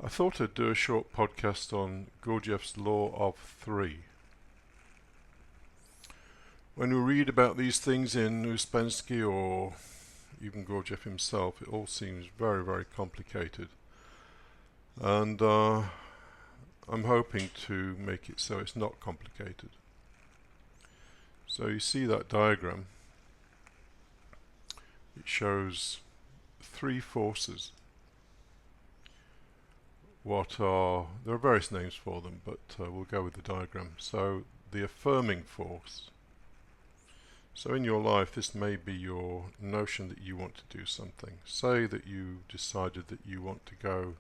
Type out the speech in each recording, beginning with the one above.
I thought I'd do a short podcast on Gurdjieff's Law of Three. When we read about these things in Uspensky or even Gurdjieff himself, it all seems very, very complicated. And I'm hoping to make it so it's not complicated. So you see that diagram. It shows three forces. There are various names for them, but we'll go with the diagram. So the affirming force. So in your life, this may be your notion that you want to do something. Say that you decided that you want to go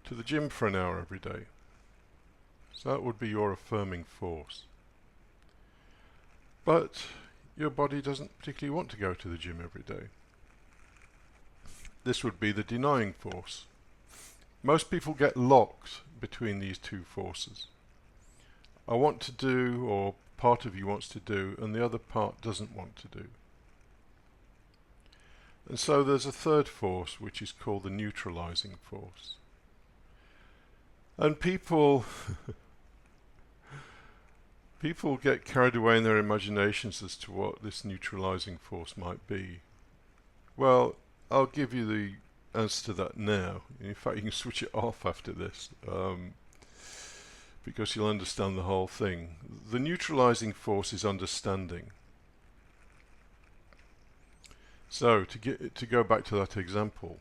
to the gym for an hour every day. So that would be your affirming force. But your body doesn't particularly want to go to the gym every day. This would be the denying force. Most people get locked between these two forces. I want to do, or part of you wants to do, and the other part doesn't want to do. And so there's a third force, which is called the neutralizing force. And people get carried away in their imaginations as to what this neutralizing force might be. Well, I'll give you the answer to that now. In fact, you can switch it off after this, because you'll understand the whole thing. The neutralizing force is understanding. So to go back to that example,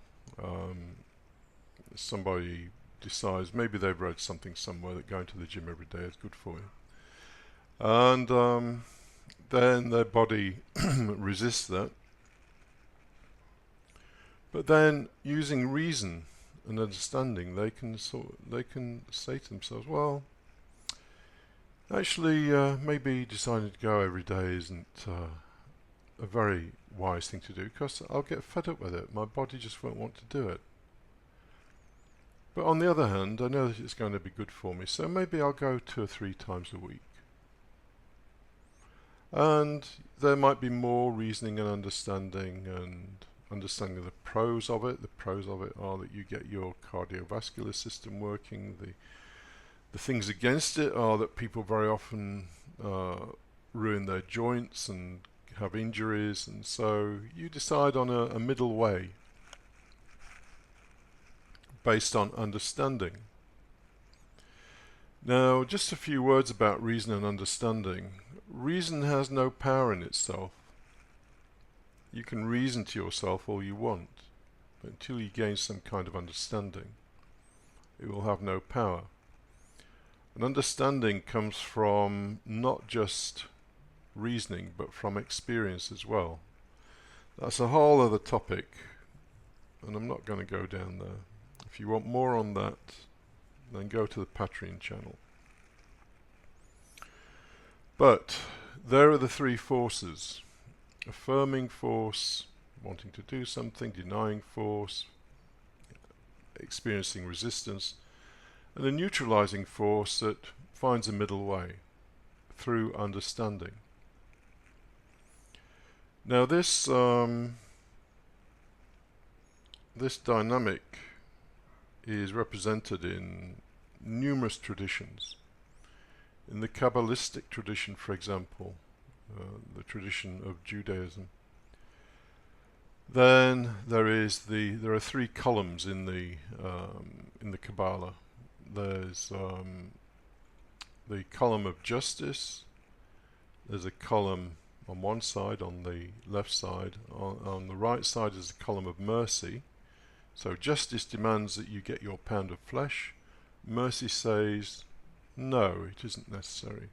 somebody decides, maybe they've read something somewhere that going to the gym every day is good for you, and then their body resists that. But then, using reason and understanding, they can say to themselves, well, actually, maybe deciding to go every day isn't a very wise thing to do, because I'll get fed up with it. My body just won't want to do it. But on the other hand, I know that it's going to be good for me, so maybe I'll go 2 or 3 times a week. And there might be more reasoning and understanding of the pros of it. The pros of it are that you get your cardiovascular system working. The things against it are that people very often ruin their joints and have injuries, and so you decide on a middle way based on understanding. Now, just a few words about reason and understanding. Reason has no power in itself. You can reason to yourself all you want, but until you gain some kind of understanding, it will have no power. And understanding comes from not just reasoning, but from experience as well. That's a whole other topic, and I'm not going to go down there. If you want more on that, then go to the Patreon channel. But there are the three forces. Affirming force, wanting to do something, denying force, experiencing resistance, and a neutralizing force that finds a middle way through understanding. Now this dynamic is represented in numerous traditions. In the Kabbalistic tradition, for example, the tradition of Judaism, then there are 3 columns in the Kabbalah. There's the column of justice. There's a column on one side, on the left side. On the right side is a column of mercy. So justice demands that you get your pound of flesh. Mercy says, no, it isn't necessary.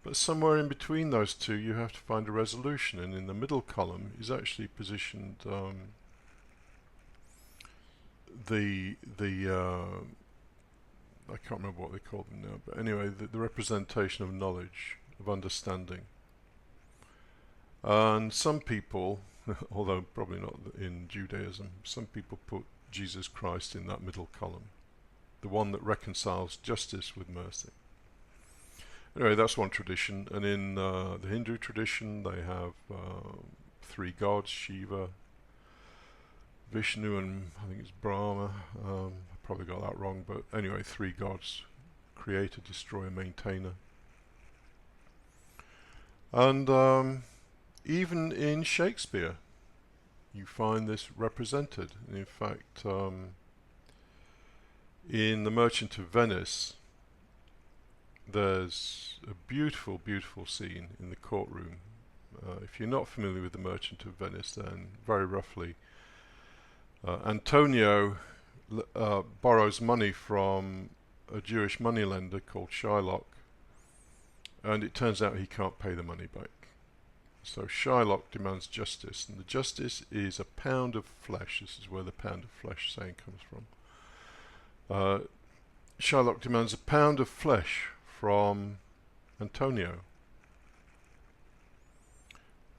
But somewhere in between those two, you have to find a resolution, and in the middle column is actually positioned I can't remember what they call them now, but anyway, the representation of knowledge, of understanding. And some people, although probably not in Judaism, some people put Jesus Christ in that middle column, the one that reconciles justice with mercy. Anyway, that's one tradition, and in the Hindu tradition they have 3 gods, Shiva, Vishnu, and I think it's Brahma. I probably got that wrong, but anyway, three gods: creator, destroyer, maintainer. And even in Shakespeare you find this represented. And in fact, in The Merchant of Venice, there's a beautiful, beautiful scene in the courtroom. If you're not familiar with The Merchant of Venice, then very roughly, Antonio borrows money from a Jewish moneylender called Shylock, and it turns out he can't pay the money back. So Shylock demands justice, and the justice is a pound of flesh. This is where the pound of flesh saying comes from. Shylock demands a pound of flesh from Antonio,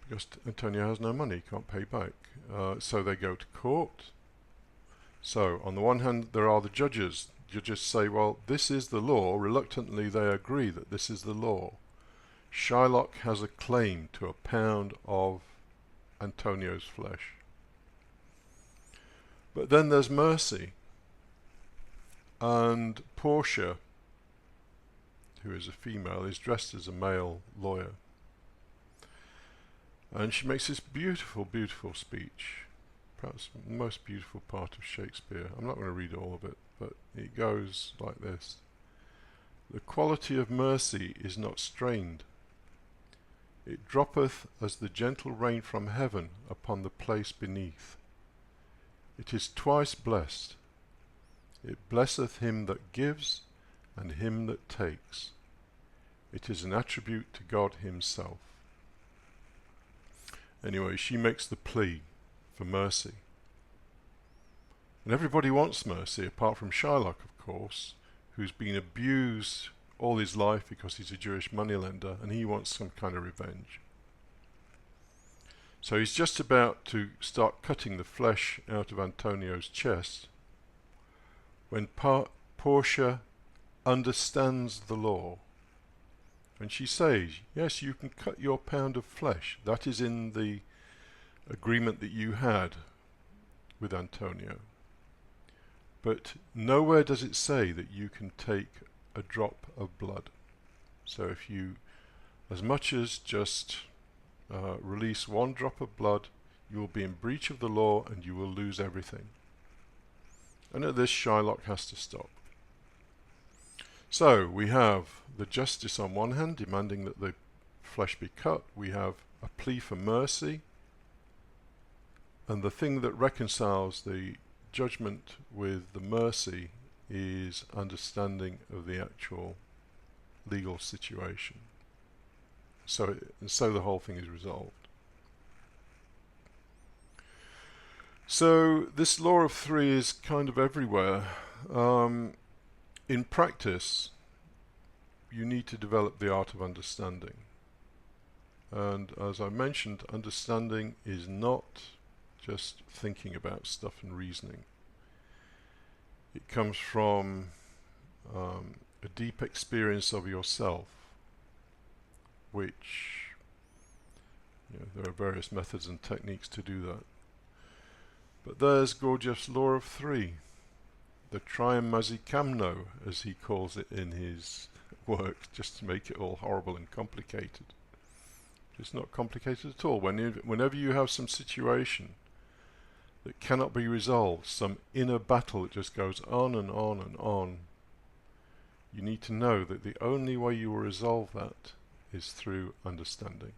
because Antonio has no money, he can't pay back. So they go to court. So on the one hand there are the judges. Judges say, well, this is the law. Reluctantly they agree that this is the law. Shylock has a claim to a pound of Antonio's flesh. But then there's mercy, and Portia, who is a female, is dressed as a male lawyer, and she makes this beautiful, beautiful speech, perhaps the most beautiful part of Shakespeare. I'm not going to read all of it, but it goes like this: the quality of mercy is not strained. It droppeth as the gentle rain from heaven upon the place beneath. It is twice blessed. It blesseth him that gives and him that takes. It is an attribute to God himself. Anyway, she makes the plea for mercy. And everybody wants mercy, apart from Shylock, of course, who's been abused all his life because he's a Jewish moneylender, and he wants some kind of revenge. So he's just about to start cutting the flesh out of Antonio's chest when Portia understands the law, and she says, yes, you can cut your pound of flesh. That is in the agreement that you had with Antonio. But nowhere does it say that you can take a drop of blood. So if you as much as just release one drop of blood, you will be in breach of the law and you will lose everything. And at this, Shylock has to stop. So we have the justice on one hand, demanding that the flesh be cut. We have a plea for mercy, and the thing that reconciles the judgment with the mercy is understanding of the actual legal situation. So the whole thing is resolved. So this law of three is kind of everywhere. In practice, you need to develop the art of understanding. And as I mentioned, understanding is not just thinking about stuff and reasoning. It comes from a deep experience of yourself, which, there are various methods and techniques to do that. But there's Gurdjieff's law of three, the triamazikamno, as he calls it in his work, just to make it all horrible and complicated. It's not complicated at all. Whenever you have some situation that cannot be resolved, some inner battle that just goes on and on and on, you need to know that the only way you will resolve that is through understanding.